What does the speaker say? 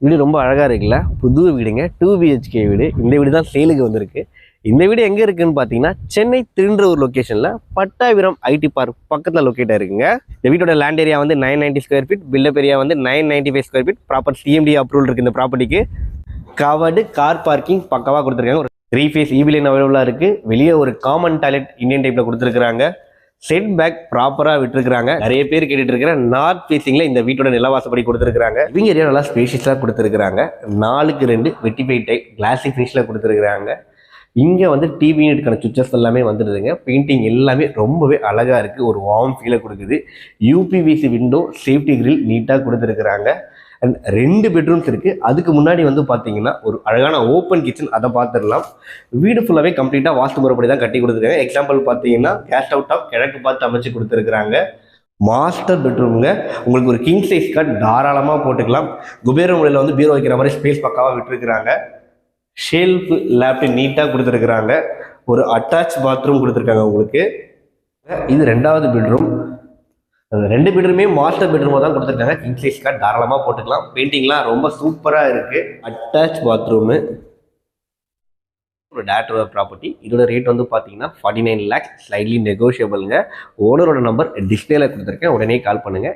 வீடு ரொம்ப அழகாக இருக்குல்ல, புது வீடுங்க, 2 BHK வீடு. இந்த வீடு தான் சேலுக்கு வந்திருக்கு. இந்த வீடு எங்கே இருக்குன்னு பார்த்தீங்கன்னா சென்னை திருன்றூர் லொக்கேஷனில் பட்டாபிரம் ஐடி பார்க் பக்கத்தில் லொக்கேட் இருக்குங்க. இந்த வீட்டோட லேண்ட் ஏரியா வந்து 990 ஸ்கொயர் ஃபீட், பில்டப் ஏரியா வந்து 995 square feet. Proper CMD approval இருக்குது இந்த ப்ராப்பர்ட்டிக்கு. கவர்டு கார் பார்க்கிங் பக்கவாக கொடுத்துருக்காங்க. ஒரு 3 ஃபேஸ் EB லைன் அவைலபிளாக இருக்குது. வெளியே ஒரு காமன் டாய்லெட் இந்தியன் டைப்பில் கொடுத்துருக்காங்க. செட் பேக் ப்ராப்பராக விட்டுருக்காங்க. நிறைய பேர் கேட்டுட்டு இருக்கிற நார்த் ஃபேசிங்கில் இந்த வீட்டோட நிலவாசப்படி கொடுத்துருக்காங்க. லிவிங் ஏரியா நல்லா ஸ்பேஷியஸாக கொடுத்துருக்காங்க. 4x2 வெட்டிஃபை டைப் கிளாசி ஃபினிஷில் கொடுத்துருக்காங்க. இங்கே வந்து டிவி யூனிட்டுக்கான சுவிச்சஸ் எல்லாமே வந்துடுதுங்க. பெயிண்டிங் எல்லாமே ரொம்பவே அழகாக இருக்குது. ஒரு வார்ம் ஃபீலை கொடுக்குது. UPVC விண்டோ, சேஃப்டி கிரில் நீட்டாக கொடுத்துருக்குறாங்க. அண்ட் 2 பெட்ரூம்ஸ் இருக்குது. அதுக்கு முன்னாடி வந்து பார்த்தீங்கன்னா ஒரு அழகான ஓப்பன் கிச்சன், அதை பார்த்துடலாம். வீடு ஃபுல்லாகவே கம்ப்ளீட்டாக வாஸ்து முறைப்படி தான் கட்டி கொடுத்துருக்காங்க. எக்ஸாம்பிள் பார்த்தீங்கன்னா கேஸ் அவுட் டாப் கிழக்கு பார்த்து அமைச்சு கொடுத்துருக்குறாங்க. மாஸ்டர் பெட்ரூம்ங்க. உங்களுக்கு ஒரு கிங் சைஸ் கார்ட் தாராளமாக போட்டுக்கலாம். குபேர முறையில் வந்து பீரோ வைக்கிற மாதிரி ஸ்பேஸ் பக்காவாக விட்டுருக்குறாங்க. ஷெல்ஃப் லேப்டாப் நீட்டாக கொடுத்துருக்குறாங்க. ஒரு அட்டாச் பாத்ரூம் கொடுத்துருக்காங்க உங்களுக்கு. இது 2வது பெட்ரூம். அந்த 2 பெட்ரூமே மாஸ்டர் பெட்ரூமாக தான் கொடுத்துருக்காங்க. கிங் சைஸ் கார்ட் தாராளமாக போட்டுக்கலாம். பெயிண்டிங்லாம் ரொம்ப சூப்பராக இருக்குது. Attach bathroom. ஒரு டேரக்டர் ப்ராப்பர்ட்டி. இதோட ரேட் வந்து பார்த்தீங்கன்னா 49 lakhs, ஸ்லைட்லி நெகோஷியபிளுங்க. ஓனரோட நம்பர் டிஸ்பிளேல கொடுத்துருக்கேன். உடனே கால் பண்ணுங்கள்.